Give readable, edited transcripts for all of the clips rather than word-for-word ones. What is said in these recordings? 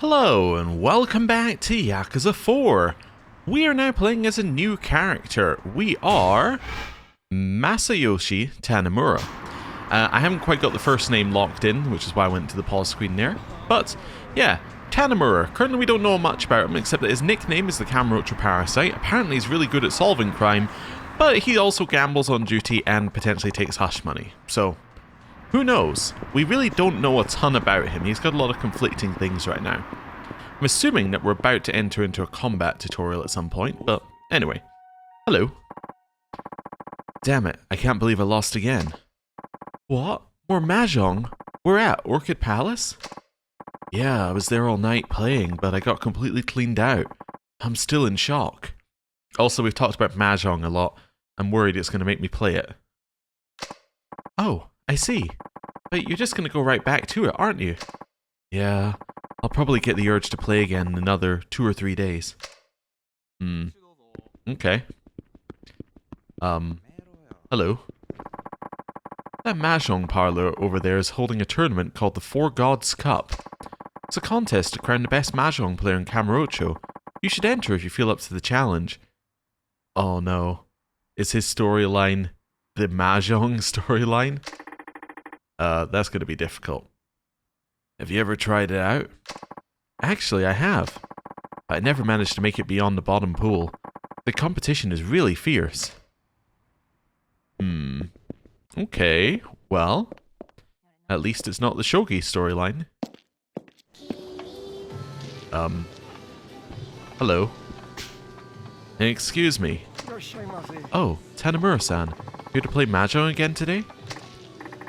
Hello and welcome back to Yakuza 4. We are now playing as a new character. We are Masayoshi Tanimura. I haven't quite got the first name locked in, which is why I went to the pause screen there. But yeah, Tanimura. Currently we don't know much about him except that his nickname is the Kamurocho Parasite. Apparently he's really good at solving crime, but he also gambles on duty and potentially takes hush money. So who knows? We really don't know a ton about him. He's got a lot of conflicting things right now. I'm assuming that we're about to enter into a combat tutorial at some point, but anyway. Hello. Damn it, I can't believe I lost again. What? More Mahjong? We're at Orchid Palace? Yeah, I was there all night playing, but I got completely cleaned out. I'm still in shock. Also, we've talked about Mahjong a lot. I'm worried it's going to make me play it. Oh. I see. But you're just going to go right back to it, aren't you? Yeah, I'll probably get the urge to play again in another 2 or 3 days. Okay. Hello. That Mahjong parlor over there is holding a tournament called the Four Gods Cup. It's a contest to crown the best Mahjong player in Kamurocho. You should enter if you feel up to the challenge. Oh no. Is his storyline the Mahjong storyline? That's going to be difficult. Have you ever tried it out? Actually, I have. I never managed to make it beyond the bottom pool. The competition is really fierce. Okay, well, at least it's not the shogi storyline. Hello. Excuse me. Oh, Tanimura-san. Here to play Mahjong again today?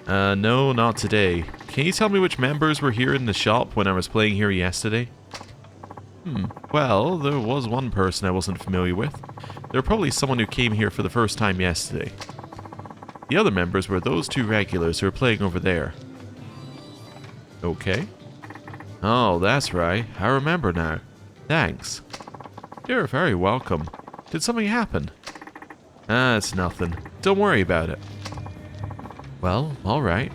No, not today. Can you tell me which members were here in the shop when I was playing here yesterday? Well, there was one person I wasn't familiar with. There were probably someone who came here for the first time yesterday. The other members were those 2 regulars who are playing over there. Okay. Oh, that's right. I remember now. Thanks. You're very welcome. Did something happen? It's nothing. Don't worry about it. Well, alright.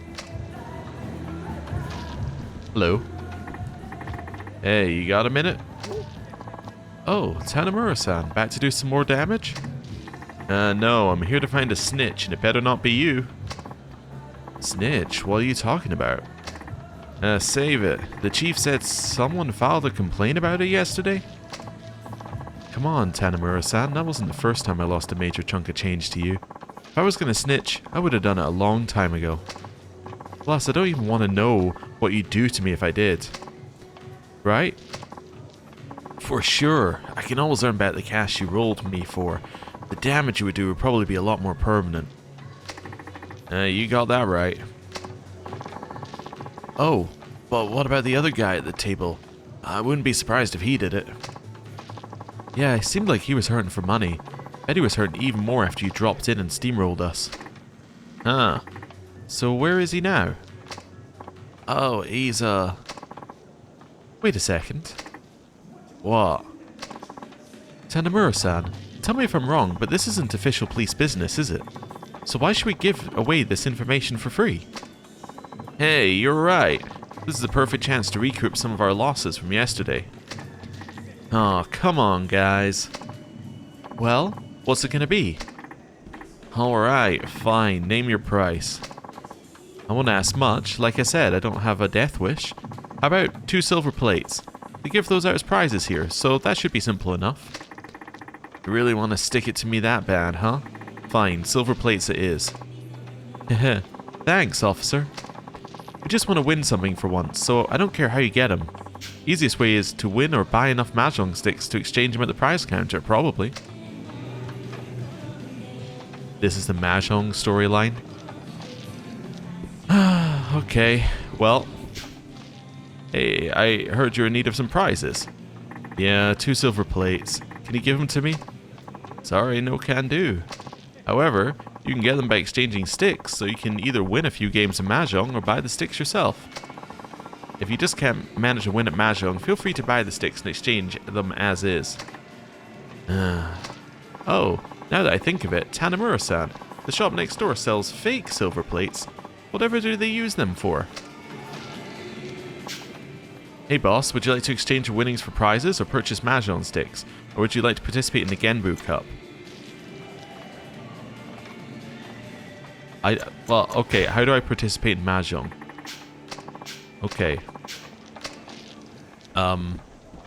Hello. Hey, you got a minute? Oh, Tanimura-san, back to do some more damage? No, I'm here to find a snitch, and it better not be you. Snitch? What are you talking about? Save it. The chief said someone filed a complaint about it yesterday? Come on, Tanimura-san, that wasn't the first time I lost a major chunk of change to you. If I was gonna snitch, I would have done it a long time ago. Plus, I don't even want to know what you'd do to me if I did. Right? For sure. I can always earn back the cash you rolled me for. The damage you would do would probably be a lot more permanent. You got that right. Oh, but what about the other guy at the table? I wouldn't be surprised if he did it. Yeah, it seemed like he was hurting for money. Bet he was hurting even more after you dropped in and steamrolled us. Huh. So where is he now? Oh, he's, Wait a second. What? Tanimura-san, tell me if I'm wrong, but this isn't official police business, is it? So why should we give away this information for free? Hey, you're right. This is the perfect chance to recoup some of our losses from yesterday. Oh, come on, guys. Well, what's it gonna be? Alright, fine, name your price. I won't ask much. Like I said, I don't have a death wish. How about 2 silver plates? They give those out as prizes here, so that should be simple enough. You really want to stick it to me that bad, huh? Fine, silver plates it is. Heh. Thanks, officer. We just want to win something for once, so I don't care how you get them. Easiest way is to win or buy enough Mahjong sticks to exchange them at the prize counter, probably. This is the Mahjong storyline. Okay, well. Hey, I heard you're in need of some prizes. Yeah, 2 silver plates. Can you give them to me? Sorry, no can do. However, you can get them by exchanging sticks, so you can either win a few games of Mahjong or buy the sticks yourself. If you just can't manage to win at Mahjong, feel free to buy the sticks and exchange them as is. Oh, now that I think of it, Tanimura-san, the shop next door sells fake silver plates. Whatever do they use them for? Hey boss, would you like to exchange your winnings for prizes or purchase Mahjong sticks? Or would you like to participate in the Genbu Cup? Well, okay, how do I participate in Mahjong? Okay.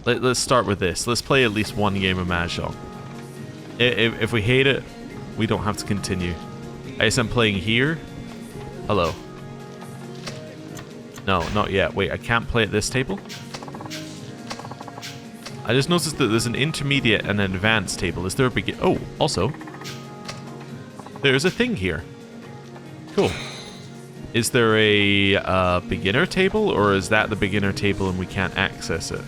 Let's start with this. Let's play at least one game of Mahjong. If we hate it, we don't have to continue. I guess I'm playing here. Hello. No, not yet. Wait, I can't play at this table? I just noticed that there's an intermediate and an advanced table. Is there a begin? Oh, also, there's a thing here. Cool. Is there a beginner table, or is that the beginner table and we can't access it?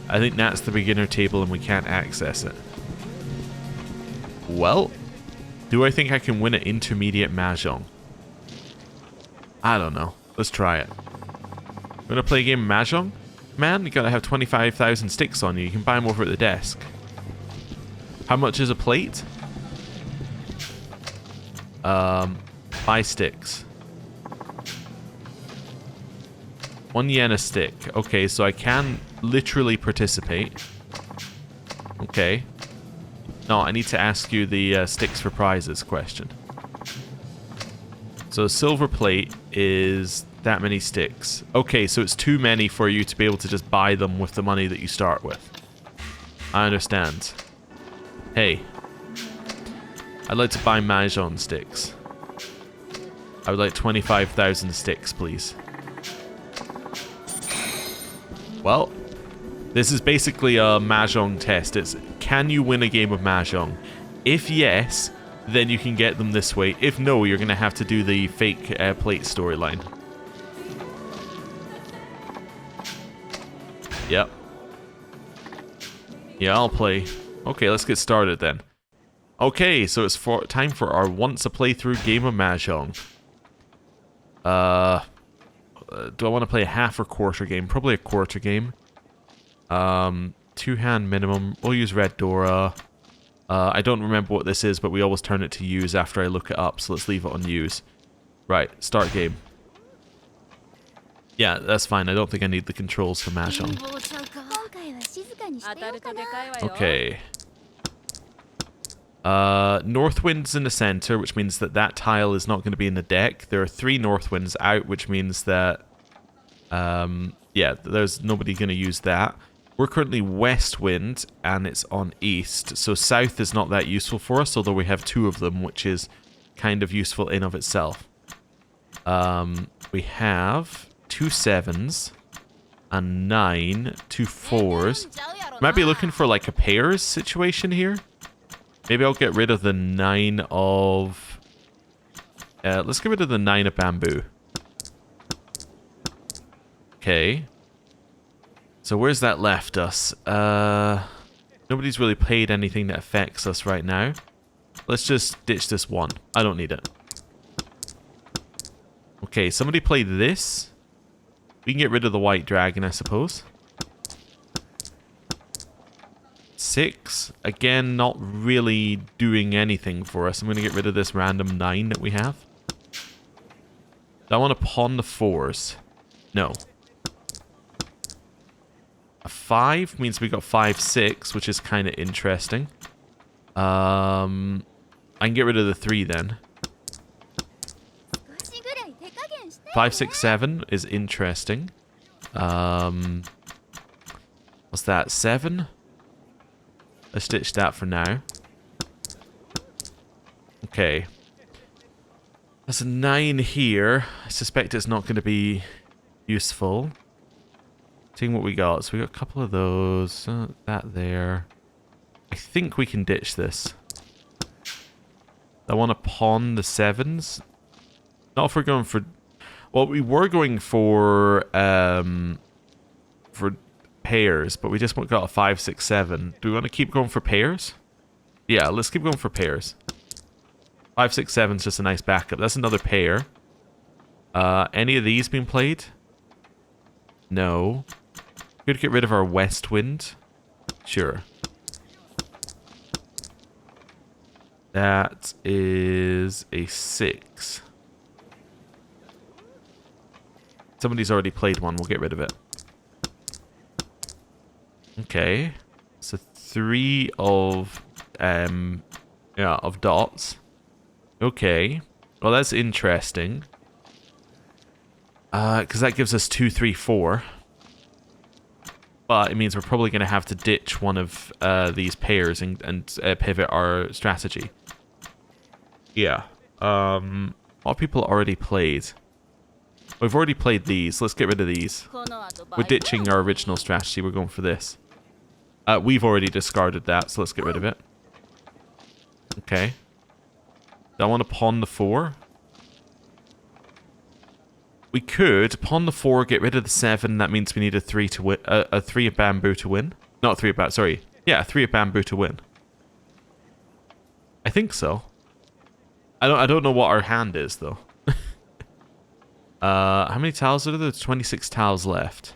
I think that's the beginner table and we can't access it. Well, do I think I can win an intermediate Mahjong? I don't know. Let's try it. Wanna play a game of Mahjong? Man, you gotta have 25,000 sticks on you. You can buy them over at the desk. How much is a plate? 5 sticks. 1 yen a stick. Okay, so I can literally participate. Okay. No, I need to ask you the sticks for prizes question. So a silver plate is that many sticks. Okay, so it's too many for you to be able to just buy them with the money that you start with. I understand. Hey. I'd like to buy Mahjong sticks. I would like 25,000 sticks, please. Well, this is basically a Mahjong test. It's, can you win a game of Mahjong? If yes, then you can get them this way. If no, you're going to have to do the fake plate storyline. Yep. Yeah, I'll play. Okay, let's get started then. Okay, so it's time for our once a playthrough game of Mahjong. Do I want to play a half or quarter game? Probably a quarter game. 2-hand minimum. We'll use Red Dora. I don't remember what this is, but we always turn it to use after I look it up, so let's leave it on use. Right, start game. Yeah, that's fine. I don't think I need the controls for Mahjong. Okay. North wind's in the center, which means that that tile is not going to be in the deck. There are 3 north winds out, which means that, yeah, there's nobody going to use that. We're currently west wind, and it's on east, so south is not that useful for us, although we have 2 of them, which is kind of useful in of itself. We have 2 7s, a 9, 2 4s. Might be looking for like a pairs situation here. Maybe I'll get rid of the 9 of... let's get rid of the 9 of bamboo. Okay. So where's that left us? Nobody's really played anything that affects us right now. Let's just ditch this 1. I don't need it. Okay, somebody played this. We can get rid of the white dragon, I suppose. 6. Again, not really doing anything for us. I'm going to get rid of this random 9 that we have. Do I want to pawn the 4s? No. A 5 means we got 5, 6, which is kind of interesting. I can get rid of the 3 then. 5, 6, 7 is interesting. What's that? 7? Let's ditch that for now. Okay. There's a 9 here. I suspect it's not going to be useful. Seeing what we got. So we got a couple of those. That there. I think we can ditch this. I want to pawn the 7s. Not if we're going for... Well, we were going for pairs, but we just got a 5, 6, 7. Do we want to keep going for pairs? Yeah, let's keep going for pairs. 5, 6, 7 is just a nice backup. That's another pair. Any of these been played? No. Could get rid of our west wind. Sure. That is a 6. Somebody's already played one. We'll get rid of it. Okay. So 3 of of dots. Okay. Well, that's interesting. Because that gives us 2, 3, 4. But it means we're probably going to have to ditch one of these pairs and pivot our strategy. Yeah. What people already played? We've already played these. Let's get rid of these. We're ditching our original strategy. We're going for this. We've already discarded that, so let's get rid of it. Okay. Do I want to pawn the 4? We could pawn the 4, get rid of the 7. That means we need a 3 to win. A 3 of bamboo to win. Not 3 of bamboo. Sorry. Yeah, a 3 of bamboo to win. I think so. I don't know what our hand is though. How many tiles are there? There's 26 tiles left.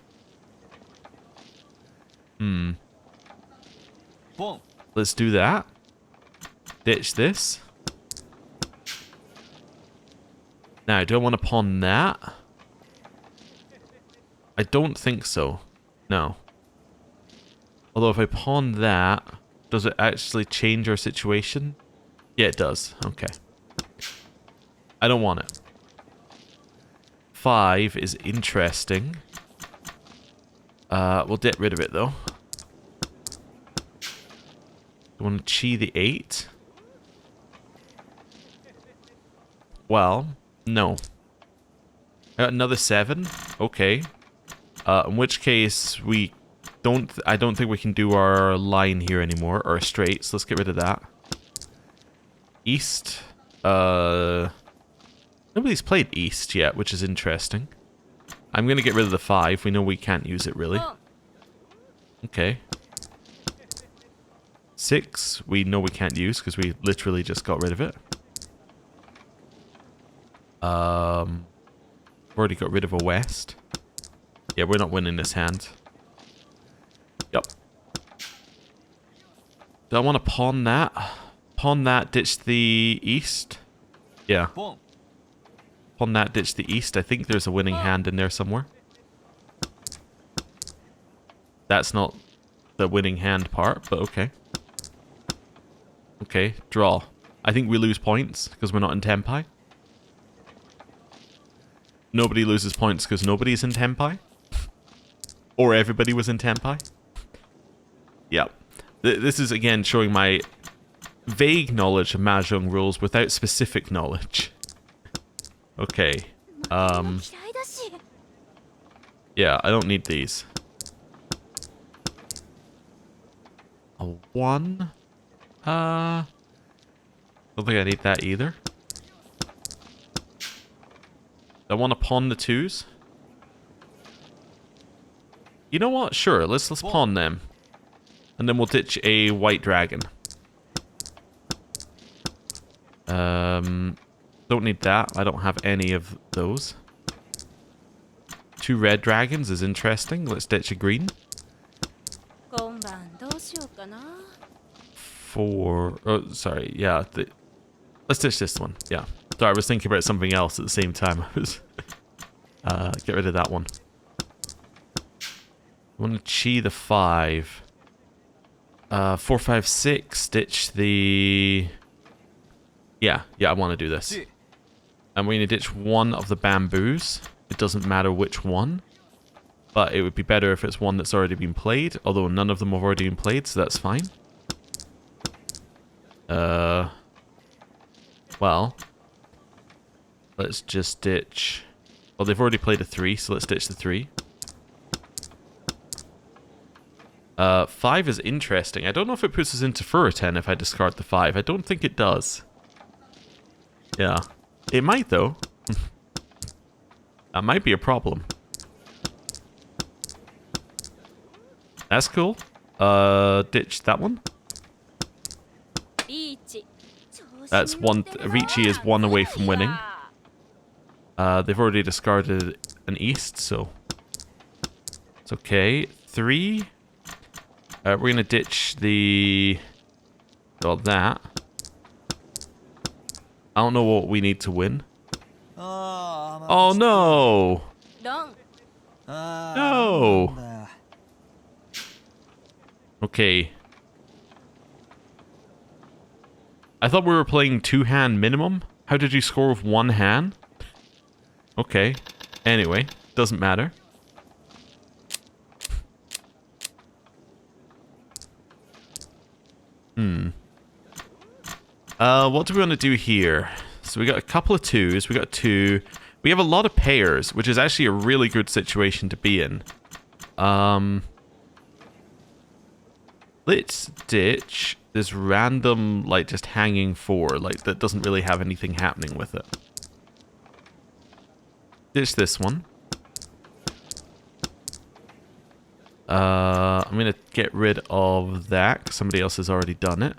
Let's do that. Ditch this. Now, do I want to pawn that? I don't think so. No. Although if I pawn that, does it actually change our situation? Yeah, it does. Okay. I don't want it. 5 is interesting. We'll get rid of it though. I want to chi the 8. Well, no. Another 7. Okay. In which case we don't. I don't think we can do our line here anymore, or straight. So let's get rid of that. East. Nobody's played East yet, which is interesting. I'm gonna get rid of the 5. We know we can't use it really. Okay. 6. We know we can't use because we literally just got rid of it. We've already got rid of a west. Yeah, we're not winning this hand. Yep. Do I want to pawn that? Pawn that, ditch the east? Yeah. Pawn that, ditch the east. I think there's a winning hand in there somewhere. That's not the winning hand part, but okay. Okay, draw. I think we lose points because we're not in Tenpai. Nobody loses points because nobody's in Tenpai. Or everybody was in Tenpai. Yeah. This is again showing my vague knowledge of Mahjong rules without specific knowledge. Okay. Yeah, I don't need these. A 1? Don't think I need that either. I want to pawn the 2s. You know what? Sure, let's pawn them. And then we'll ditch a white dragon. Don't need that. I don't have any of those. 2 red dragons is interesting. Let's ditch a green. 4. Oh, sorry. Yeah. Let's ditch this one. Yeah. Sorry, I was thinking about something else at the same time. I was. Get rid of that one. I want to chi the 5. 4, 5, 6. Ditch the. Yeah, I want to do this. And we're going to ditch one of the bamboos. It doesn't matter which one. But it would be better if it's one that's already been played. Although none of them have already been played, so that's fine. Well. Let's just ditch. Well, they've already played a 3, so let's ditch the 3. 5 is interesting. I don't know if it puts us into Furor 10 if I discard the 5. I don't think it does. Yeah. It might, though. That might be a problem. That's cool. Ditch that one. That's one. Ricci is 1 away from winning. They've already discarded an east, so it's okay. 3. We're gonna ditch the. Well, that. I don't know what we need to win. Oh no! No! Okay. I thought we were playing 2-hand minimum. How did you score with 1 hand? Okay. Anyway, doesn't matter. What do we want to do here? So we got a couple of 2s. We got 2. We have a lot of pairs, which is actually a really good situation to be in. Let's ditch this random, like, just hanging 4, like, that doesn't really have anything happening with it. Ditch this one. I'm gonna get rid of that, 'cause somebody else has already done it.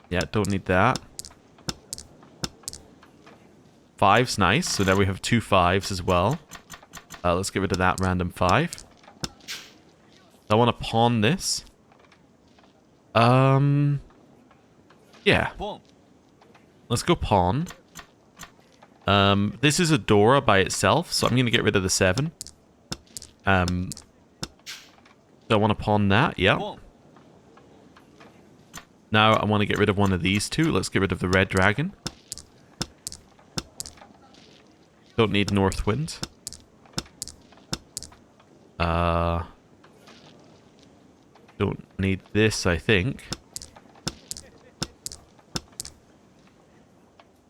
Yeah, don't need that. 5's nice, so now we have 2 5s as well. Let's get rid of that random 5. I want to pawn this. Yeah. Let's go pawn. This is a Dora by itself, so I'm going to get rid of the 7. So I want to pawn that, yeah. Now I want to get rid of one of these 2. Let's get rid of the red dragon. Don't need north wind. Don't need this, I think.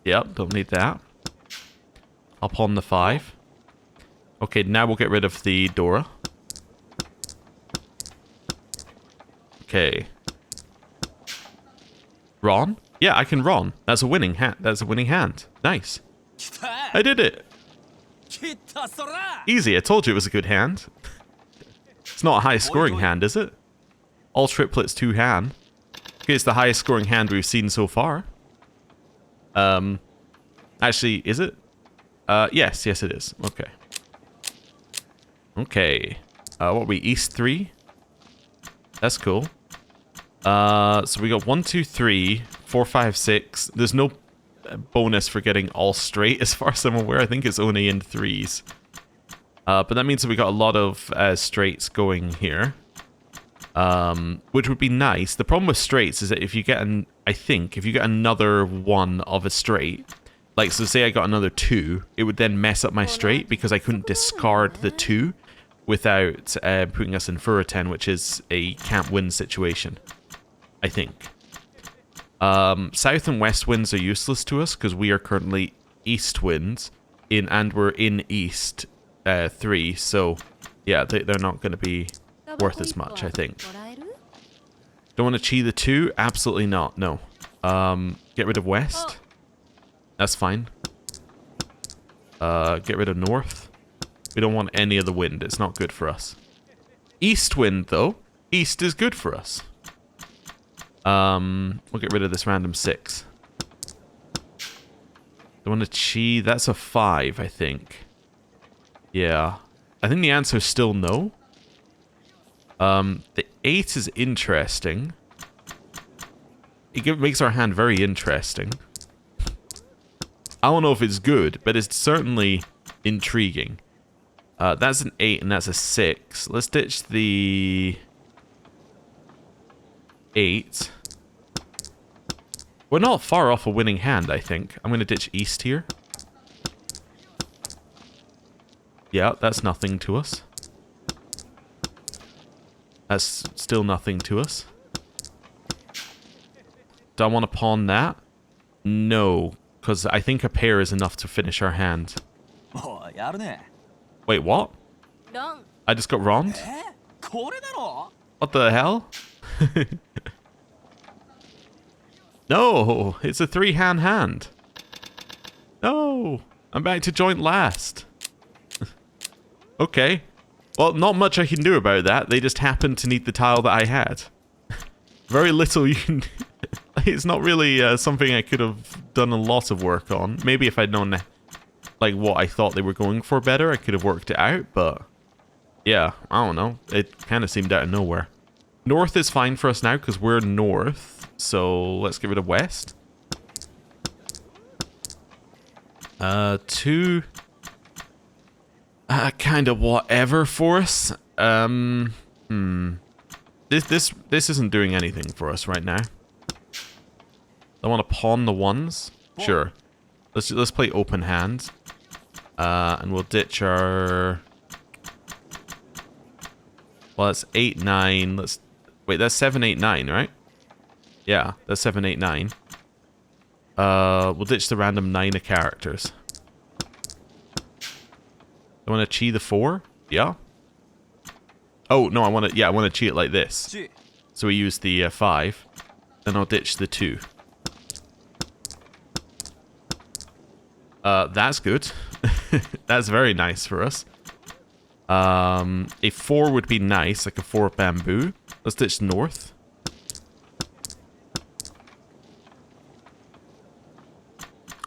Yep, don't need that. I'll pawn the 5. Okay, now we'll get rid of the Dora. Okay. Ron? Yeah, I can Ron. That's a winning hand. That's a winning hand. Nice. I did it. Easy, I told you it was a good hand. It's not a high scoring hand, is it? All triplets 2 hand. Okay, it's the highest scoring hand we've seen so far. Actually, is it? Yes, it is. Okay. Okay. What are we? East 3? That's cool. So we got 1, 2, 3, 4, 5, 6. There's no bonus for getting all straight as far as I'm aware. I think it's only in 3s. But that means that we got a lot of straights going here. Which would be nice. The problem with straights is that if you get if you get another one of a straight, like, so say I got another 2, it would then mess up my straight because I couldn't discard the 2 without putting us in Fura 10, which is a can't win situation, I think. South and west winds are useless to us because we are currently east winds and we're in east 3, so yeah, they're not going to be worth as much, I think. Don't want to chi the 2? Absolutely not, no. Get rid of west. That's fine. Get rid of north. We don't want any of the wind. It's not good for us. East wind, though. East is good for us. We'll get rid of this random 6. Don't want to chi. That's a 5, I think. Yeah. I think the answer is still no. The 8 is interesting. It makes our hand very interesting. I don't know if it's good, but it's certainly intriguing. That's an 8 and that's a 6. Let's ditch the 8. We're not far off a winning hand, I think. I'm going to ditch east here. Yeah, that's nothing to us. That's still nothing to us. Do I want to pawn that? No, because I think a pair is enough to finish our hand. Wait, what? I just got wronged? What the hell? No, it's a 3-hand hand. No, I'm back to joint last. Okay. Well, not much I can do about that. They just happened to need the tile that I had. Very little you can... It's not really something I could have done a lot of work on. Maybe if I'd known like what I thought they were going for better, I could have worked it out, but... Yeah, I don't know. It kind of seemed out of nowhere. North is fine for us now because we're north. So let's get rid of west. 2... Kind of whatever for us. This isn't doing anything for us right now. I want to pawn the ones. Sure. Let's play open hand. And we'll ditch our. Well, that's 8-9. Wait, that's 7-8-9, right? Yeah, that's 7-8-9. We'll ditch the random 9 of characters. I want to chi the 4? Yeah. Oh no, I want to chi it like this. So we use the 5. Then I'll ditch the 2. That's good. That's very nice for us. A 4 would be nice, like a 4 bamboo. Let's ditch north.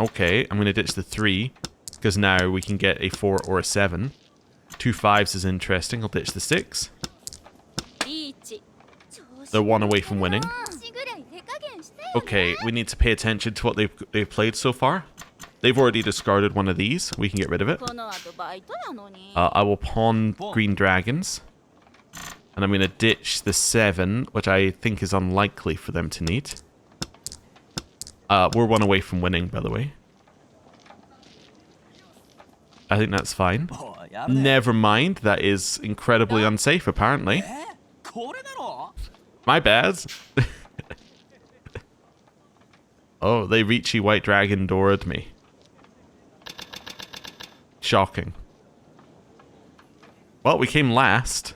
Okay, I'm going to ditch the 3. Because now we can get a 4 or a 7. 2 5s is interesting. I'll ditch the 6. They're 1 away from winning. Okay, we need to pay attention to what they've played so far. They've already discarded one of these. We can get rid of it. I will pawn green dragons. And I'm going to ditch the 7, which I think is unlikely for them to need. We're 1 away from winning, by the way. I think that's fine. Never mind. That is incredibly unsafe, apparently. My bad. Oh, they Ricci White Dragon doored me. Shocking. Well, we came last.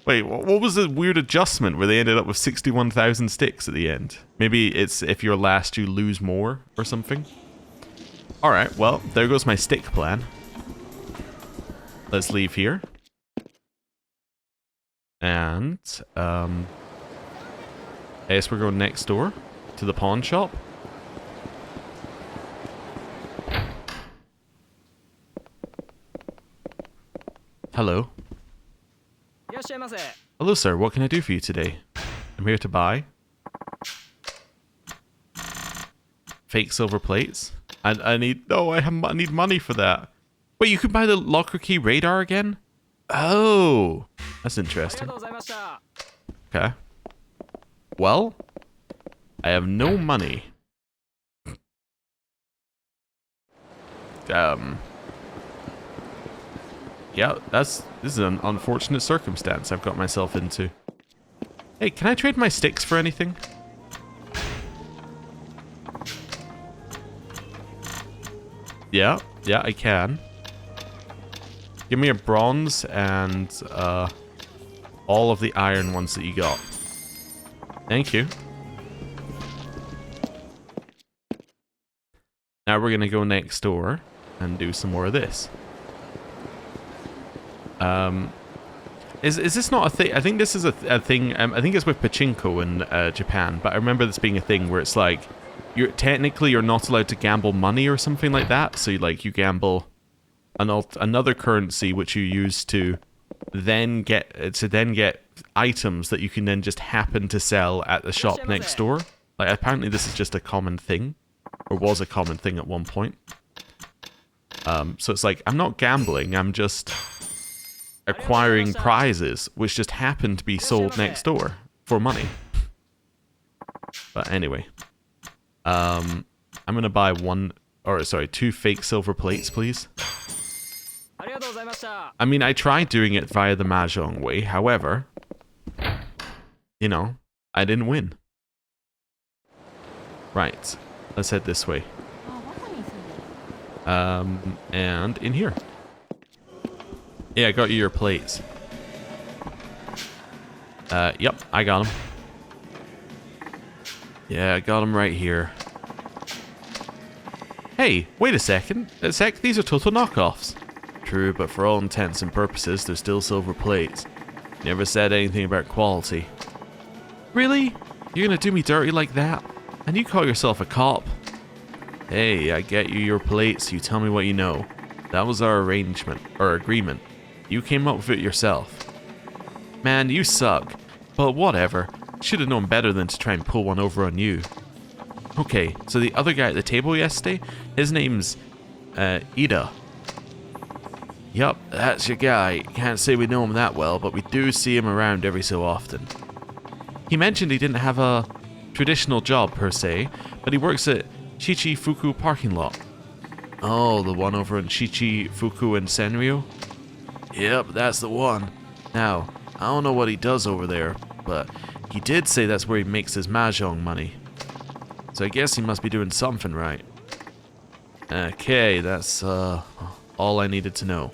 Wait, what was the weird adjustment where they ended up with 61,000 sticks at the end? Maybe it's if you're last, you lose more or something? Alright, well, there goes my stick plan. Let's leave here. And, I guess we're going next door to the pawn shop. Hello. Hello, sir. What can I do for you today? I'm here to buy. Fake silver plates. I need... No, I need money for that. Wait, you could buy the locker key radar again? Oh, that's interesting. Okay. Well, I have no money. Yeah, this is an unfortunate circumstance I've got myself into. Hey, can I trade my sticks for anything? Yeah, I can. Give me a bronze and all of the iron ones that you got. Thank you. Now we're gonna go next door and do some more of this. Is this not a thing? I think this is a thing. I think it's with pachinko in Japan, but I remember this being a thing where it's like you're not allowed to gamble money or something like that. So you gamble another currency which you use to then get items that you can then just happen to sell at the shop next door. Like apparently this is just a common thing, or was a common thing at one point. So it's like I'm not gambling. I'm just acquiring prizes which just happen to be sold next door for money. But anyway, I'm gonna buy 2 fake silver plates, please. I mean, I tried doing it via the mahjong way, however, you know, I didn't win. Right, let's head this way. And in here. Yeah, I got you your plates. Yep, I got them. Yeah, I got them right here. Hey, wait a second. These are total knockoffs. True, but for all intents and purposes, they're still silver plates. Never said anything about quality. Really? You're gonna do me dirty like that? And you call yourself a cop? Hey, I get you your plates, you tell me what you know. That was our agreement. You came up with it yourself. Man, you suck. But whatever. Should have known better than to try and pull one over on you. Okay, so the other guy at the table yesterday, his name's Ida. Yup, that's your guy. Can't say we know him that well, but we do see him around every so often. He mentioned he didn't have a traditional job per se, but he works at Shichifuku parking lot. Oh, the one over in Shichifuku and Senryo? Yep, that's the one. Now, I don't know what he does over there, but he did say that's where he makes his mahjong money. So I guess he must be doing something right. Okay, that's all I needed to know.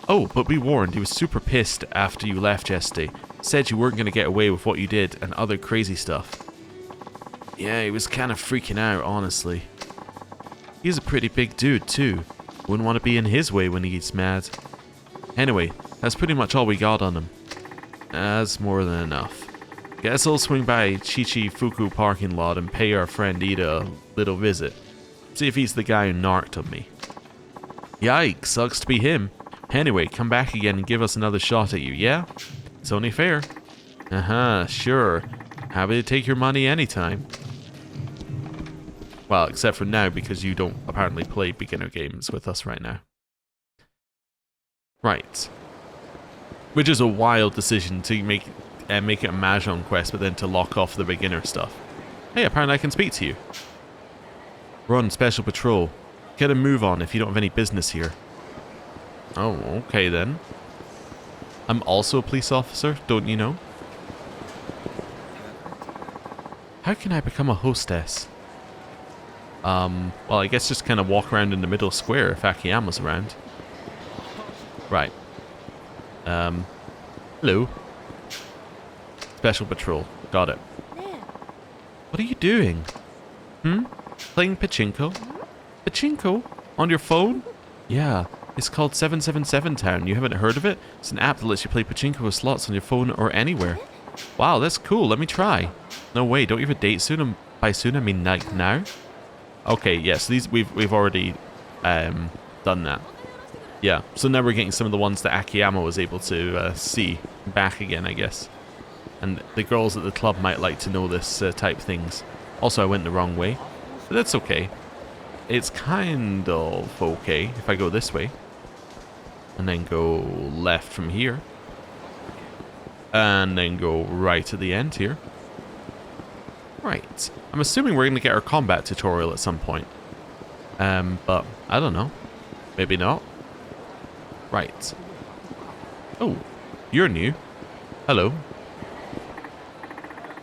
Oh, but be warned, he was super pissed after you left yesterday. Said you weren't going to get away with what you did and other crazy stuff. Yeah, he was kind of freaking out, honestly. He's a pretty big dude, too. Wouldn't want to be in his way when he gets mad. Anyway, that's pretty much all we got on him. That's more than enough. Guess I'll swing by Chichifuku parking lot and pay our friend Ida a little visit. See if he's the guy who narked on me. Yikes, sucks to be him. Anyway, come back again and give us another shot at you, yeah? It's only fair. Sure. Happy to take your money anytime. Well, except for now, because you don't apparently play beginner games with us right now. Right. Which is a wild decision to make it a mahjong quest, but then to lock off the beginner stuff. Hey, apparently I can speak to you. We're on special patrol. Get a move on if you don't have any business here. Oh, okay then. I'm also a police officer, don't you know? How can I become a hostess? Well, I guess just kind of walk around in the middle square if Akiyama's around. Right. Hello. Special patrol. Got it. What are you doing? Playing pachinko? Pachinko? On your phone? Yeah. It's called 777 Town. You haven't heard of it? It's an app that lets you play pachinko with slots on your phone or anywhere. Wow, that's cool. Let me try. No way. Don't you have a date soon? And by soon, I mean like now? Okay, yes. These we've already done that. Yeah. So now we're getting some of the ones that Akiyama was able to see back again, I guess. And the girls at the club might like to know this type things. Also, I went the wrong way, but that's okay. It's kind of okay if I go this way. And then go left from here. And then go right at the end here. Right. I'm assuming we're going to get our combat tutorial at some point. But I don't know. Maybe not. Right. Oh, you're new. Hello.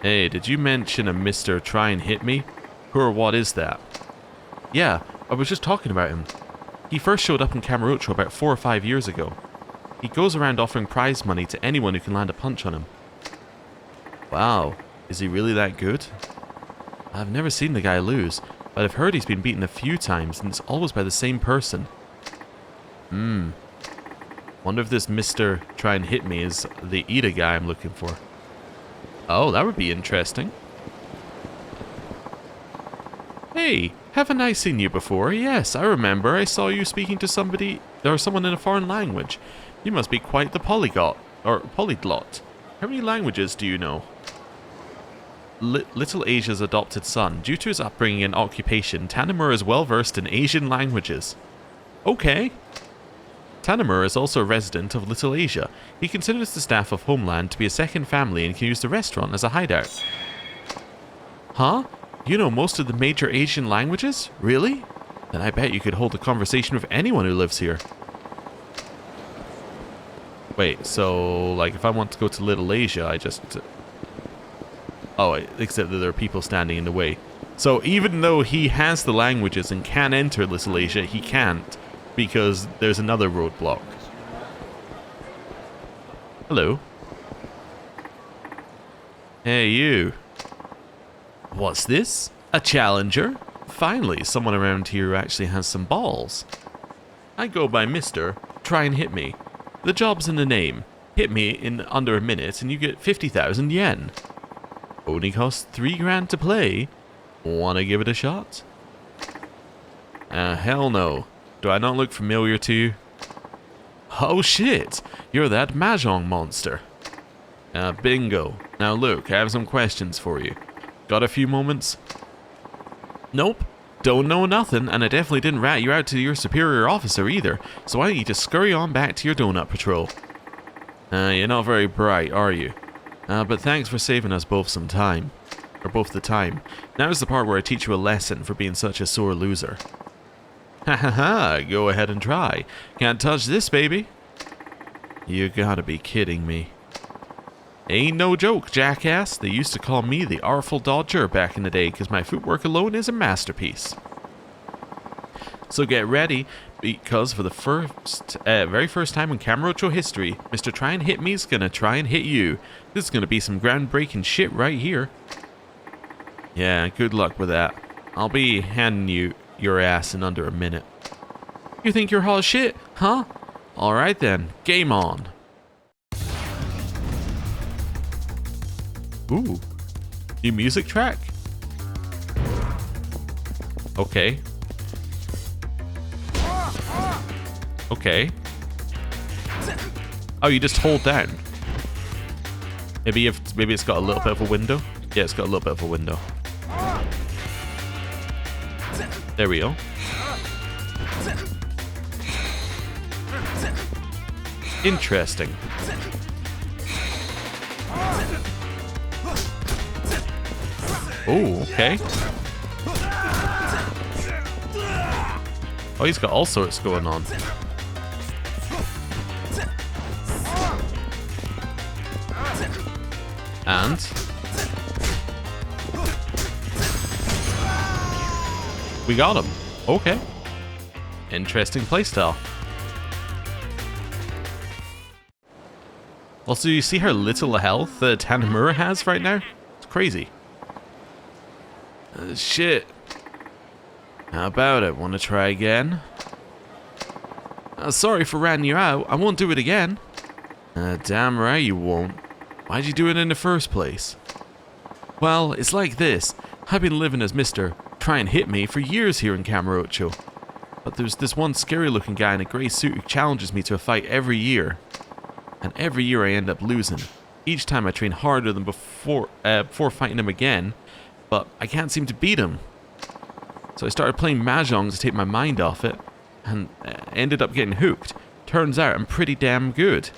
Hey, did you mention a Mr. Try and Hit Me? Who or what is that? Yeah, I was just talking about him. He first showed up in Kamurocho about 4 or 5 years ago. He goes around offering prize money to anyone who can land a punch on him. Wow, is he really that good? I've never seen the guy lose, but I've heard he's been beaten a few times and it's always by the same person. Wonder if this Mr. Try and Hit Me is the Ida guy I'm looking for. Oh, that would be interesting. Hey, haven't I seen you before? Yes, I remember. I saw you speaking to somebody or someone in a foreign language. You must be quite the polyglot. How many languages do you know? Little Asia's adopted son. Due to his upbringing and occupation, Tanemura is well versed in Asian languages. Okay. Tanemura is also a resident of Little Asia. He considers the staff of Homeland to be a second family and can use the restaurant as a hideout. Huh? You know most of the major Asian languages? Really? Then I bet you could hold a conversation with anyone who lives here. Wait, so, like, if I want to go to Little Asia, I just... Oh, except that there are people standing in the way. So even though he has the languages and can enter Little Asia, he can't, because there's another roadblock. Hello. Hey, you. What's this? A challenger? Finally, someone around here who actually has some balls. I go by Mr. Try and Hit Me. The job's in the name. Hit me in under a minute and you get 50,000 yen. Only costs 3 grand to play. Wanna give it a shot? Hell no. Do I not look familiar to you? Oh shit, you're that mahjong monster. Bingo. Now look, I have some questions for you. Got a few moments? Nope. Don't know nothing, and I definitely didn't rat you out to your superior officer either, so why don't you just scurry on back to your donut patrol? You're not very bright, are you? But thanks for saving us both some time. Or both the time. Now's the part where I teach you a lesson for being such a sore loser. Ha ha ha, go ahead and try. Can't touch this, baby. You gotta be kidding me. Ain't no joke, jackass. They used to call me the Artful Dodger back in the day because my footwork alone is a masterpiece. So get ready, because for the very first time in Kamurocho history, Mr. Try and Hit Me's gonna try and hit you. This is gonna be some groundbreaking shit right here. Yeah, good luck with that. I'll be handing you your ass in under a minute. You think you're hot as shit, huh? Alright then, game on. Ooh, new music track? Okay. Okay. Oh, you just hold down. Maybe it's got a little bit of a window. Yeah, it's got a little bit of a window. There we go. Interesting. Oh, okay. Oh, he's got all sorts going on. And we got him. Okay. Interesting playstyle. Also, you see how little health Tanimura has right now? It's crazy. Shit. How about it? Want to try again? Sorry for ratting you out. I won't do it again. Damn right you won't. Why'd you do it in the first place? Well, it's like this. I've been living as Mr. Try and Hit Me for years here in Kamurocho. But there's this one scary looking guy in a grey suit who challenges me to a fight every year. And every year I end up losing. Each time I train harder than before fighting him again, but I can't seem to beat him. So I started playing Mahjong to take my mind off it, and ended up getting hooked. Turns out I'm pretty damn good.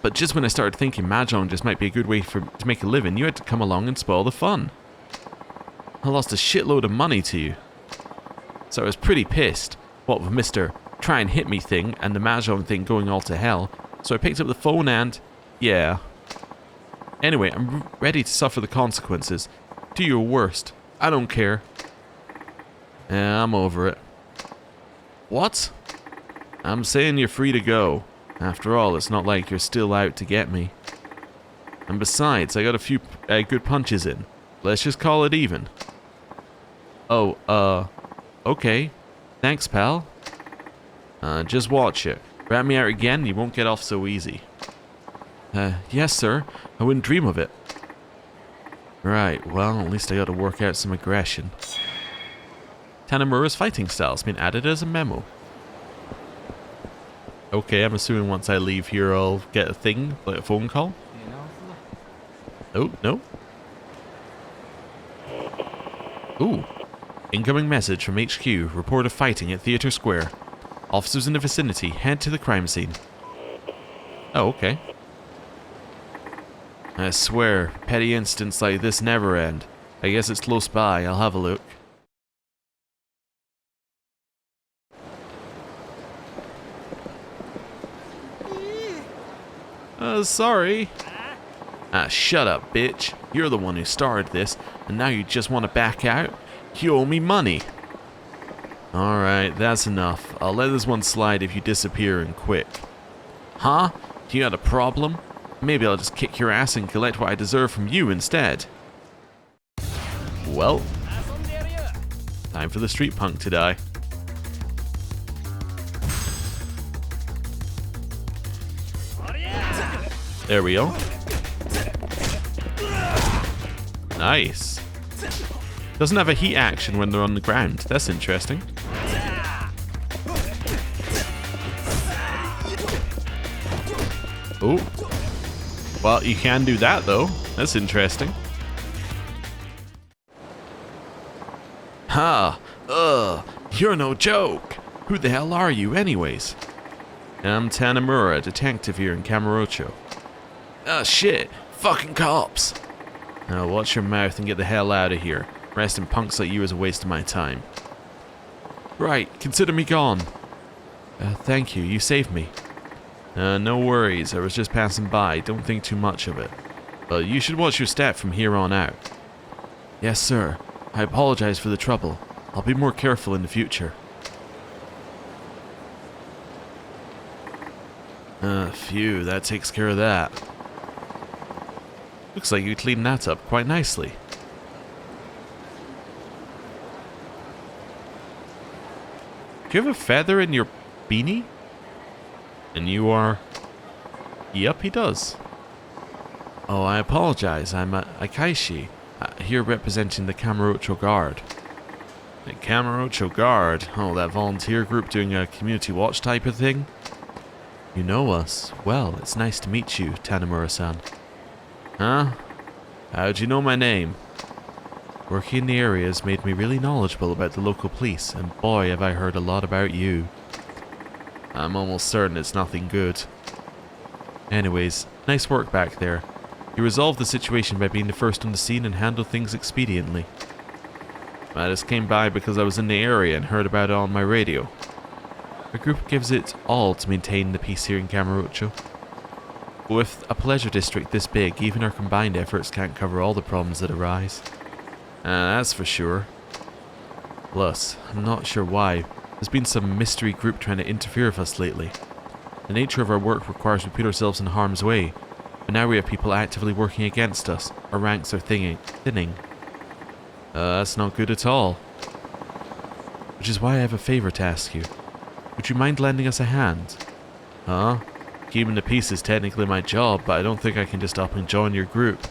But just when I started thinking Mahjong just might be a good way to make a living, you had to come along and spoil the fun. I lost a shitload of money to you. So I was pretty pissed, what with Mr. Try and Hit Me thing and the Mahjong thing going all to hell. So I picked up the phone and, yeah. Anyway, I'm ready to suffer the consequences. Do your worst. I don't care. Yeah, I'm over it. What? I'm saying you're free to go. After all, it's not like you're still out to get me. And besides, I got a few good punches in. Let's just call it even. Oh, okay. Thanks, pal. Just watch it. Rat me out again, you won't get off so easy. Yes, sir. I wouldn't dream of it. Right, well, at least I got to work out some aggression. Tanimura's fighting style's been added as a memo. Okay, I'm assuming once I leave here I'll get a thing, like a phone call. Oh, no. Ooh. Incoming message from HQ. Report of fighting at Theatre Square. Officers in the vicinity, head to the crime scene. Oh, okay. I swear, petty incidents like this never end. I guess it's close by, I'll have a look. Sorry. Shut up, bitch. You're the one who started this, and now you just want to back out? You owe me money. Alright, that's enough. I'll let this one slide if you disappear and quick. Huh? You got a problem? Maybe I'll just kick your ass and collect what I deserve from you instead. Well, time for the street punk to die. There we go. Nice. Doesn't have a heat action when they're on the ground. That's interesting. Oh. Well, you can do that though. That's interesting. Ha! You're no joke! Who the hell are you, anyways? I'm Tanimura, detective here in Kamurocho. Oh shit! Fucking cops! Now watch your mouth and get the hell out of here. Arresting punks like you is a waste of my time. Right, consider me gone. Thank you, you saved me. No worries, I was just passing by, don't think too much of it. But you should watch your step from here on out. Yes, sir. I apologize for the trouble. I'll be more careful in the future. Phew, that takes care of that. Looks like you cleaned that up quite nicely. Do you have a feather in your beanie? And you are... Yep, he does. Oh, I apologize. I'm Akaishi, here representing the Kamurocho Guard. The Kamurocho Guard? Oh, that volunteer group doing a community watch type of thing? You know us. Well, it's nice to meet you, Tanimura-san. Huh? How'd you know my name? Working in the area has made me really knowledgeable about the local police, and boy, have I heard a lot about you. I'm almost certain it's nothing good. Anyways, nice work back there. You resolved the situation by being the first on the scene and handled things expediently. I just came by because I was in the area and heard about it on my radio. Our group gives it all to maintain the peace here in Kamurocho. With a pleasure district this big, even our combined efforts can't cover all the problems that arise. That's for sure. Plus, I'm not sure why, there's been some mystery group trying to interfere with us lately. The nature of our work requires we put ourselves in harm's way, but now we have people actively working against us. Our ranks are thinning. That's not good at all. Which is why I have a favor to ask you. Would you mind lending us a hand? Huh? Keeping the peace is technically my job, but I don't think I can just up and join your group.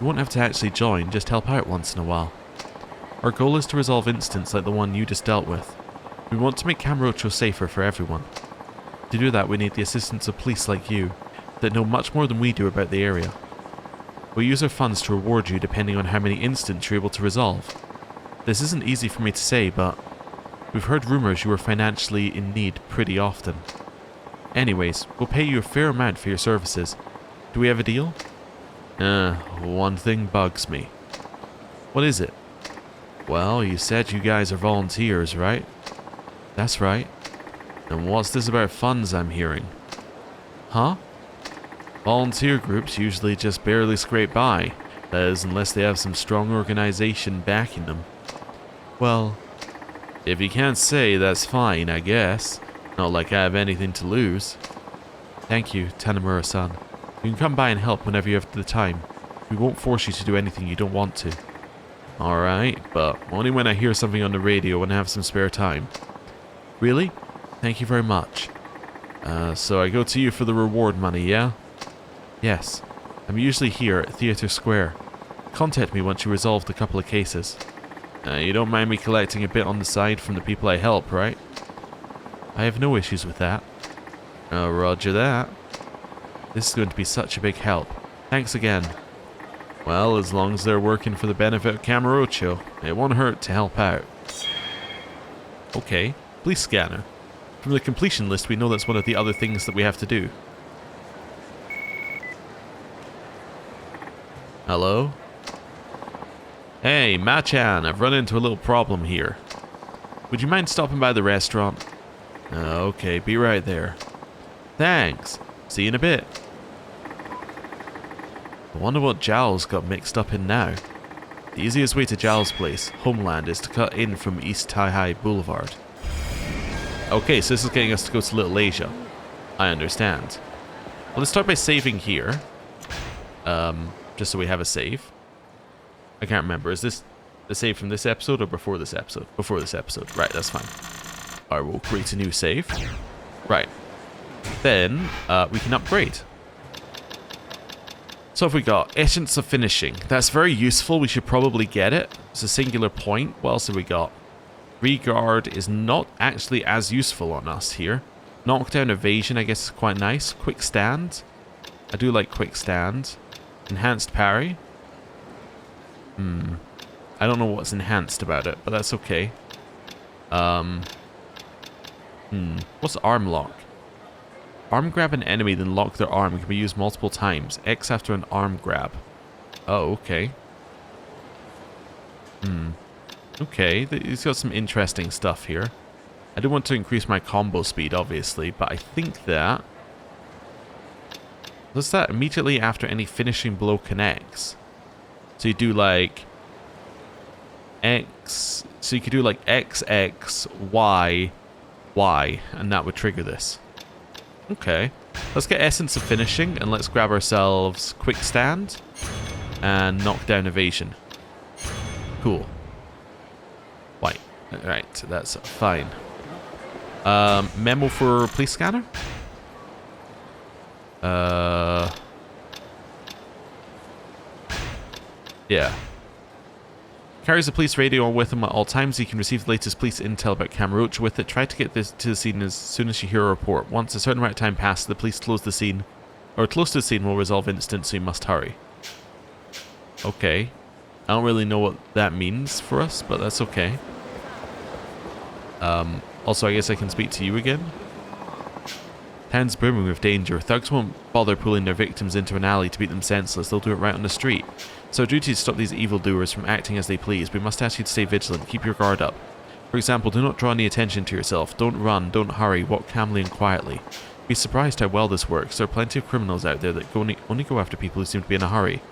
You won't have to actually join, just help out once in a while. Our goal is to resolve incidents like the one you just dealt with. We want to make Kamurocho safer for everyone. To do that, we need the assistance of police like you, that know much more than we do about the area. We'll use our funds to reward you depending on how many incidents you're able to resolve. This isn't easy for me to say, but we've heard rumors you are financially in need pretty often. Anyways, we'll pay you a fair amount for your services. Do we have a deal? One thing bugs me. What is it? Well, you said you guys are volunteers, right? That's right. And what's this about funds I'm hearing? Huh? Volunteer groups usually just barely scrape by. That is, unless they have some strong organization backing them. Well, if you can't say, that's fine, I guess. Not like I have anything to lose. Thank you, Tanimura-san. You can come by and help whenever you have the time. We won't force you to do anything you don't want to. Alright, but only when I hear something on the radio and have some spare time. Really? Thank you very much. So I go to you for the reward money, yeah? Yes. I'm usually here at Theatre Square. Contact me once you resolved a couple of cases. You don't mind me collecting a bit on the side from the people I help, right? I have no issues with that. Roger that. This is going to be such a big help. Thanks again. Well, as long as they're working for the benefit of Kamurocho, it won't hurt to help out. Okay, police scanner. From the completion list, we know that's one of the other things that we have to do. Hello? Hey, Machan, I've run into a little problem here. Would you mind stopping by the restaurant? Okay, be right there. Thanks. See you in a bit. I wonder what Giles got mixed up in now. The easiest way to Giles' place, Homeland, is to cut in from East Tai-Hai Boulevard. Okay, so this is getting us to go to Little Asia. I understand. Well, let's start by saving here. Just so we have a save. I can't remember. Is this the save from this episode or before this episode? Before this episode. Right, that's fine. Alright, we'll create a new save. Right. Then, we can upgrade. So if we got Essence of Finishing, that's very useful. We should probably get it. It's a singular point. What else have we got? Regard is not actually as useful on us here. Knockdown Evasion, I guess, is quite nice. Quick Stand. I do like Quick Stand. Enhanced Parry. I don't know what's enhanced about it, but that's okay. What's arm lock? Arm grab an enemy, then lock their arm. It can be used multiple times. X after an arm grab. Oh, okay. Okay, he's got some interesting stuff here. I do want to increase my combo speed, obviously, but I think that... What's that? Immediately after any finishing blow connects. So you do like... X... So you could do like X, X, Y, Y, and that would trigger this. Okay. Let's get Essence of Finishing, and let's grab ourselves Quick Stand and Knockdown Evasion. Cool. White. Right, that's fine. Memo for police scanner? Yeah. Carries a police radio with him at all times. You can receive the latest police intel about Kamurocho with it. Try to get this to the scene as soon as you hear a report. Once a certain amount of time passes, the police close the scene, or close to the scene will resolve incident, so you must hurry. Okay. I don't really know what that means for us, but that's okay. Also, I guess I can speak to you again. Town's brimming with danger. Thugs won't bother pulling their victims into an alley to beat them senseless. They'll do it right on the street. So our duty is to stop these evildoers from acting as they please. We must ask you to stay vigilant. Keep your guard up. For example, do not draw any attention to yourself. Don't run. Don't hurry. Walk calmly and quietly. Be surprised how well this works. There are plenty of criminals out there that only go after people who seem to be in a hurry.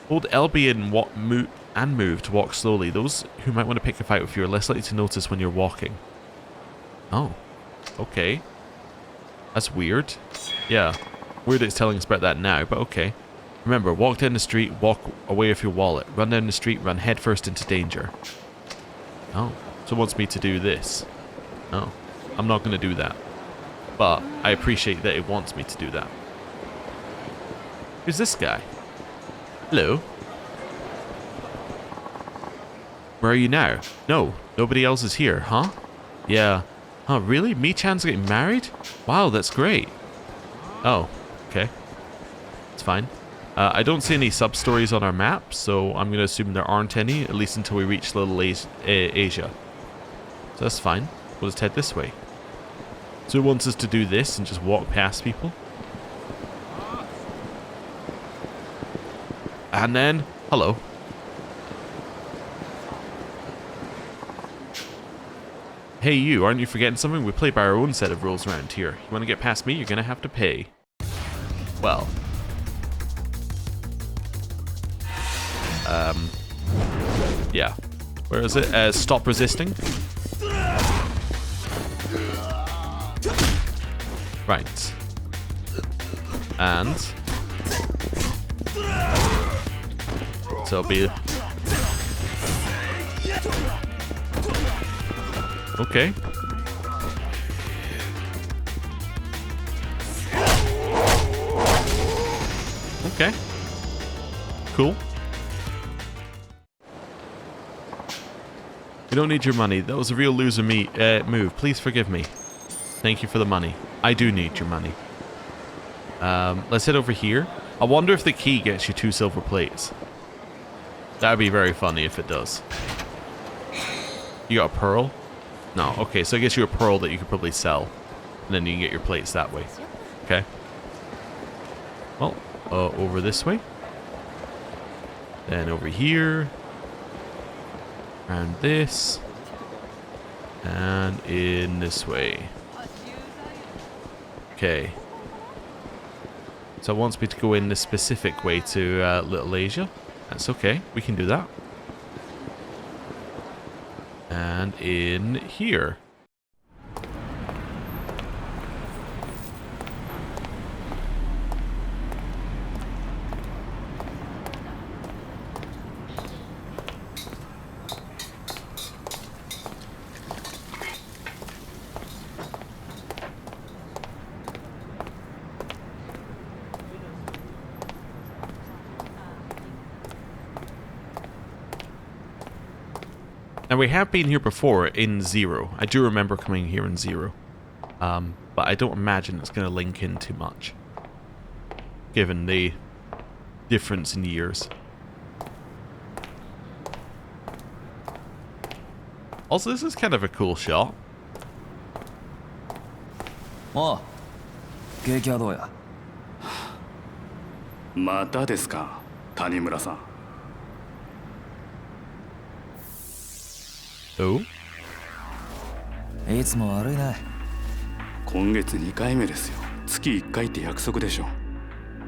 Hold LB and move to walk slowly. Those who might want to pick a fight with you are less likely to notice when you're walking. Oh. Okay. That's weird. Yeah. Weird it's telling us about that now, but okay. Remember, walk down the street, walk away with your wallet. Run down the street, run headfirst into danger. Oh. So it wants me to do this. Oh. I'm not going to do that. But I appreciate that it wants me to do that. Who's this guy? Hello? Where are you now? No, nobody else is here, huh? Yeah. Huh, really? Mi-chan's getting married? Wow, that's great. Oh, okay. It's fine. I don't see any sub-stories on our map, so I'm going to assume there aren't any, at least until we reach Little Asia. So that's fine. We'll just head this way. So it wants us to do this and just walk past people. And then, hello. Hey you, aren't you forgetting something? We play by our own set of rules around here. You want to get past me, you're going to have to pay. Well. Yeah. Where is it? Stop resisting. Right. And... So it'll be... Okay. Okay. Cool. You don't need your money. That was a real loser move. Please forgive me. Thank you for the money. I do need your money. Let's head over here. I wonder if the key gets you 2 silver plates. That would be very funny if it does. You got a pearl? No, okay, so it gets you a pearl that you could probably sell. And then you can get your plates that way. Okay. Well, over this way. Then over here. And this. And in this way. Okay. So it wants me to go in this specific way to Little Asia. That's okay, we can do that. And in here. Now we have been here before in Zero. I do remember coming here in Zero. But I don't imagine it's going to link in too much. Given the difference in years. Also, this is kind of a cool shot. おう、景気はどうや。またですか、谷村さん。Oh? いつも悪いね。今月2回目ですよ。月1回って約束でしょ。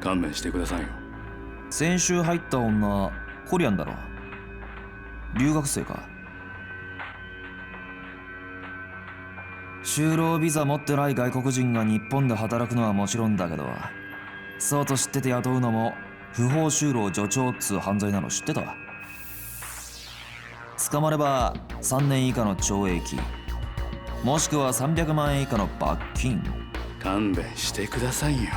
勘弁してくださいよ。先週入った女、コリアンだろ。留学生か。就労ビザ持ってない外国人が日本で働くのはもちろんだけど、そうと知ってて雇うのも不法就労助長っつう犯罪なの知ってた。捕まれば3年以下の懲役、もしくは300万円以下の罰金。勘弁してくださいよ。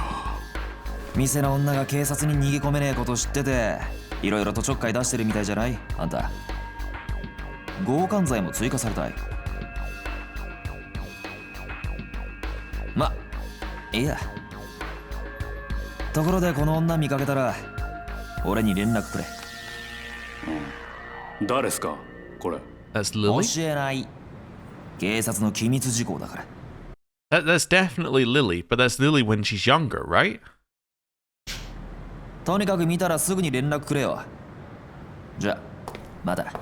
店の女が警察に逃げ込めねえこと知ってて、いろいろとちょっかい出してるみたいじゃない、あんた。強姦罪も追加されたい。ま、いいや。ところでこの女見かけたら俺に連絡くれ。誰ですかこれ。 That's Lily? 教えない。警察の機密事項だから。That's definitely Lily, but that's Lily when she's younger, right? とにかく見たらすぐに連絡くれよ。じゃあ、また。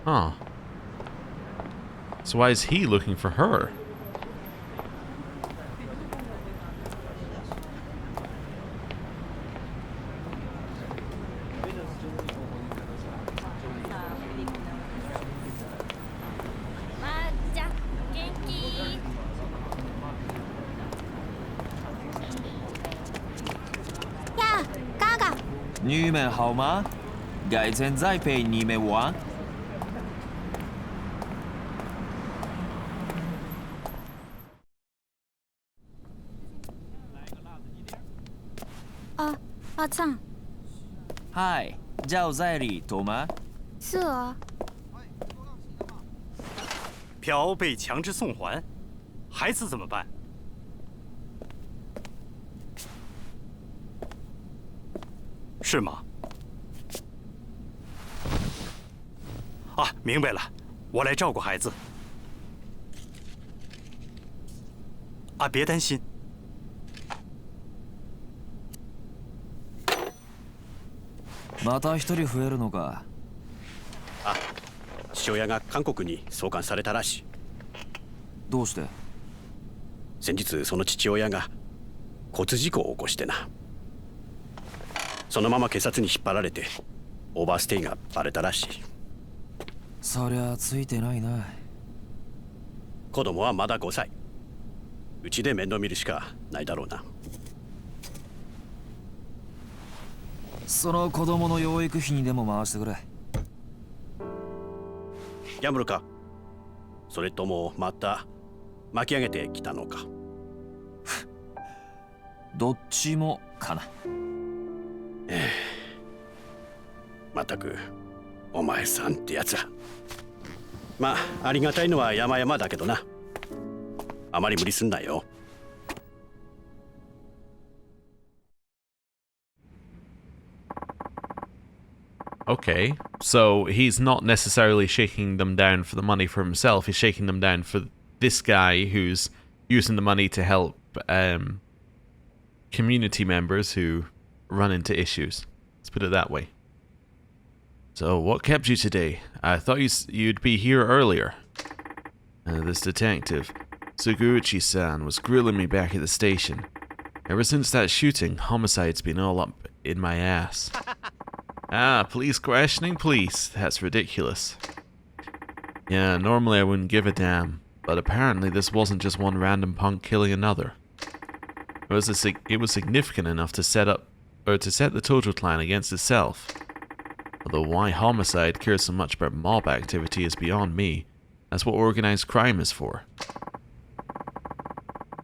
Huh. So why is he looking for her? Ja, Gaga. 你们好吗？改天再陪你们玩。阿灿，嗨，叫在里头吗？是啊，嫖被强制送还，孩子怎么办？是吗？啊，明白了，我来照顾孩子。啊，别担心。また一人増えるのか。あ、父親が韓国に送還されたらしい。どうして？先日その父親が交通事故を起こしてな。そのまま警察に引っ張られてオーバーステイがバレたらしい。そりゃついてないな。子供はまだ5歳。うちで面倒見るしかないだろうな。その子供の養育費にでも回してくれ。ギャンブルか、それともまた巻き上げてきたのか。どっちもかな。まったくお前さんってやつら。まあありがたいのは山々だけどな。あまり無理すんなよ。Okay, so he's not necessarily shaking them down for the money for himself, he's shaking them down for this guy who's using the money to help community members who run into issues. Let's put it that way. So, what kept you today? I thought you'd be here earlier. This detective, Suguchi-san, was grilling me back at the station. Ever since that shooting, homicide's been all up in my ass. Ah, police questioning police. That's ridiculous. Yeah, normally I wouldn't give a damn, but apparently this wasn't just one random punk killing another. It was significant enough to set the Tojo clan against itself. Although why homicide cares so much about mob activity is beyond me. That's what organized crime is for.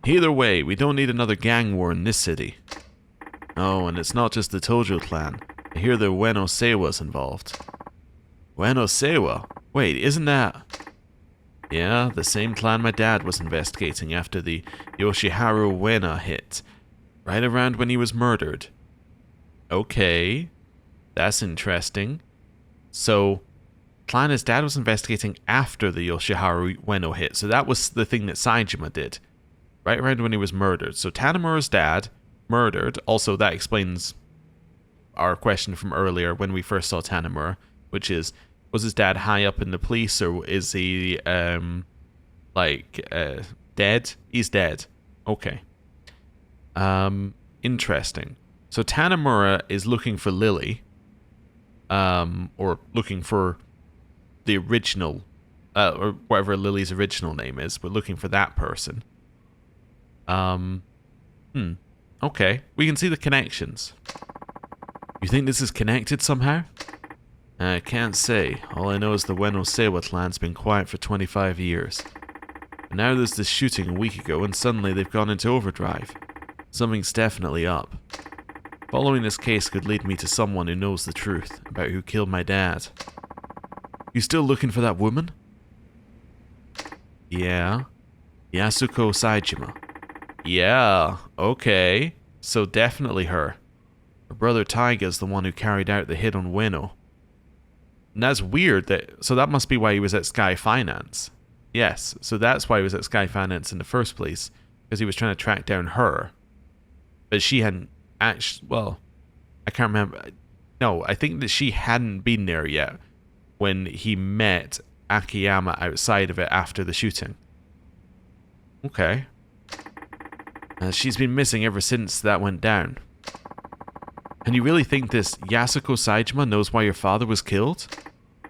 Either way, we don't need another gang war in this city. Oh, and it's not just the Tojo clan. I hear the Ueno Seiwa's involved. Ueno Seiwa? Wait, isn't that... Yeah, the same clan my dad was investigating after the Yoshiharu Ueno hit. Right around when he was murdered. Okay. That's interesting. So, plan his dad was investigating after the Yoshiharu Ueno hit. So that was the thing that Saejima did. Right around when he was murdered. So Tanemura's dad murdered. Also, that explains our question from earlier when we first saw Tanemura, which is, was his dad high up in the police, or is he, dead? He's dead. Okay. Interesting. So Tanemura is looking for Lily, or looking for the original, or whatever Lily's original name is. We're looking for that person. Okay. We can see the connections. You think this is connected somehow? I can't say. All I know is the Ueno Seiwa clan's been quiet for 25 years. And now there's this shooting a week ago, and suddenly they've gone into overdrive. Something's definitely up. Following this case could lead me to someone who knows the truth about who killed my dad. You still looking for that woman? Yeah. Yasuko Saejima. Yeah, okay. So definitely her. Her brother Taiga's the one who carried out the hit on Ueno. And that's weird so that must be why he was at Sky Finance. Yes, so that's why he was at Sky Finance in the first place, because he was trying to track down her. But she hadn't actually, well, I can't remember. No, I think that she hadn't been there yet when he met Akiyama outside of it after the shooting. Okay. She's been missing ever since that went down. And you really think this Yasuko Saejima knows why your father was killed?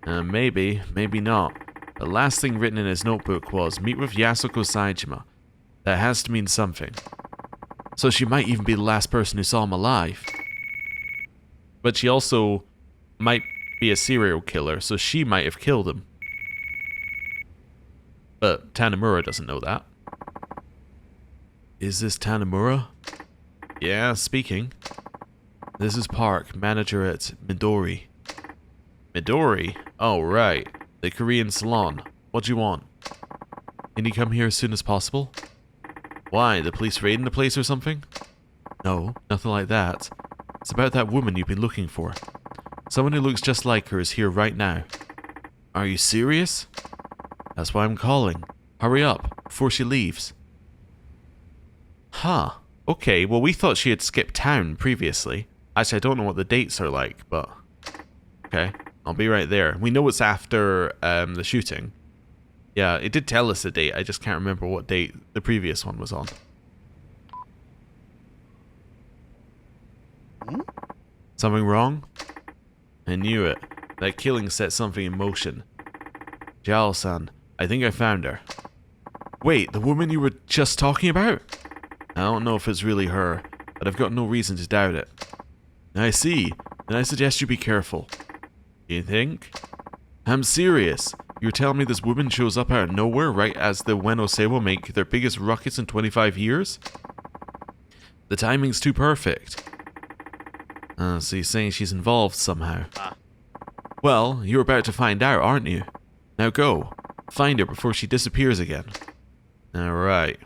Maybe, maybe not. The last thing written in his notebook was, meet with Yasuko Saejima. That has to mean something. So she might even be the last person who saw him alive. But she also might be a serial killer, so she might have killed him. But Tanemura doesn't know that. Is this Tanemura? Yeah, speaking. This is Park, manager at Midori. Midori? Oh, right. The Korean salon. What do you want? Can you come here as soon as possible? Why, the police raiding the place or something? No, nothing like that. It's about that woman you've been looking for. Someone who looks just like her is here right now. Are you serious? That's why I'm calling. Hurry up, before she leaves. Huh. Okay, well we thought she had skipped town previously. Actually, I don't know what the dates are like, but... Okay, I'll be right there. We know it's after the shooting. Yeah, it did tell us the date. I just can't remember what date the previous one was on. Something wrong? I knew it. That killing set something in motion. Jao-san, I think I found her. Wait, the woman you were just talking about? I don't know if it's really her, but I've got no reason to doubt it. I see. Then I suggest you be careful. You think? I'm serious. You're telling me this woman shows up out of nowhere right as the Ueno Seiwa make their biggest ruckus in 25 years? The timing's too perfect. So you're saying she's involved somehow? Well, you're about to find out, aren't you? Now go. Find her before she disappears again. Alright.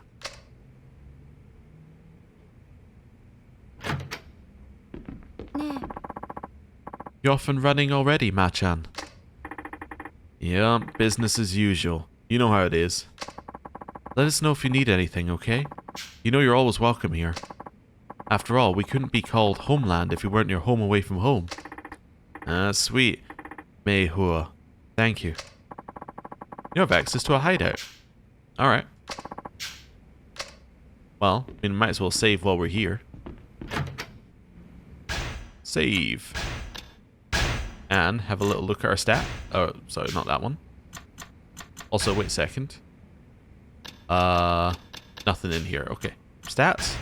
You off and running already, Machan? Yeah, business as usual. You know how it is. Let us know if you need anything, okay? You know you're always welcome here. After all, we couldn't be called homeland if we weren't your home away from home. Sweet. Mei Hua. Thank you. You have access to a hideout. Alright. Well, we might as well save while we're here. Save. And have a little look at our stat. Oh, sorry, not that one. Also, wait a second. Nothing in here. Okay. Stats.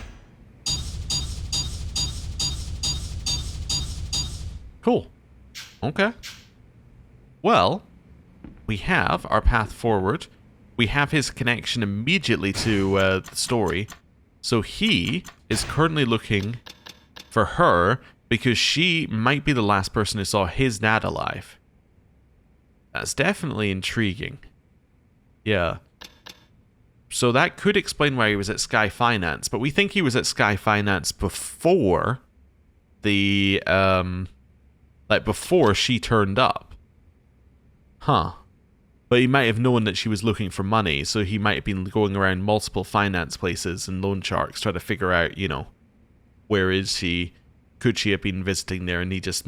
Cool. Okay. Well, we have our path forward. We have his connection immediately to the story. So he is currently looking for her because she might be the last person who saw his dad alive. That's definitely intriguing. Yeah. So that could explain why he was at Sky Finance, but we think he was at Sky Finance before the, like, before she turned up. Huh. But he might have known that she was looking for money, so he might have been going around multiple finance places and loan sharks trying to figure out, you know, where is she? Could she have been visiting there and he just,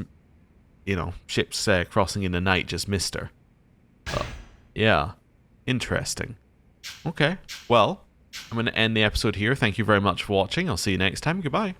you know, ships crossing in the night just missed her? But, yeah. Interesting. Okay. Well, I'm going to end the episode here. Thank you very much for watching. I'll see you next time. Goodbye.